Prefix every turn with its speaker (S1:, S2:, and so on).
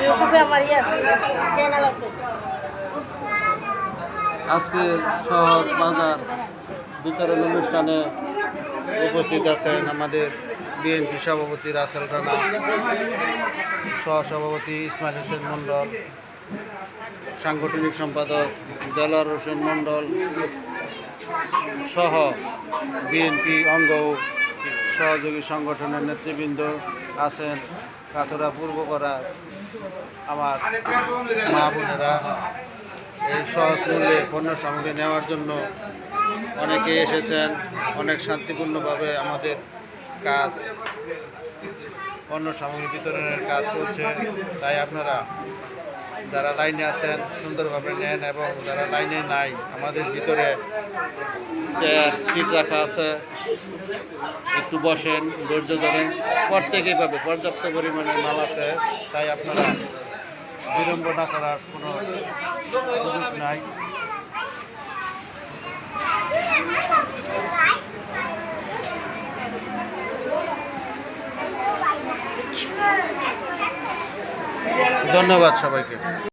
S1: ইউটিউবে আমার চ্যানেল আছে।
S2: আজকে শহর বাজার বিতরণ অনুষ্ঠানে উপস্থিত আছেন আমাদের বিএনপি সভাপতি রাসেল রানা, সহসভাপতি ইসমাইল হোসেন মণ্ডল, সাংগঠনিক সম্পাদক দেলোয়ার হোসেন মণ্ডল সহ বিএনপি অঙ্গ সহযোগী সংগঠনের নেতৃবৃন্দ আছেন। কাতরা পূর্বপাড়া আমার মা বোনেরা এই সহজ মূল্যে পণ্য সামগ্রী নেওয়ার জন্য অনেকেই এসেছেন। অনেক শান্তিপূর্ণভাবে আমাদের কাজ পণ্য সামগ্রী বিতরণের কাজ চলছে। তাই আপনারা যারা লাইনে আছেন সুন্দরভাবে নেন, এবং যারা লাইনে নাই আমাদের ভিতরে চেয়ার সিট রাখা আছে, একটু বসেন, ধৈর্য ধরেন, প্রত্যেকেই পাবে। পর্যাপ্ত পরিমাণে মাল আছে, তাই আপনারা বিলম্ব না করার কোনো সুযোগ নাই। ধন্যবাদ সবাইকে।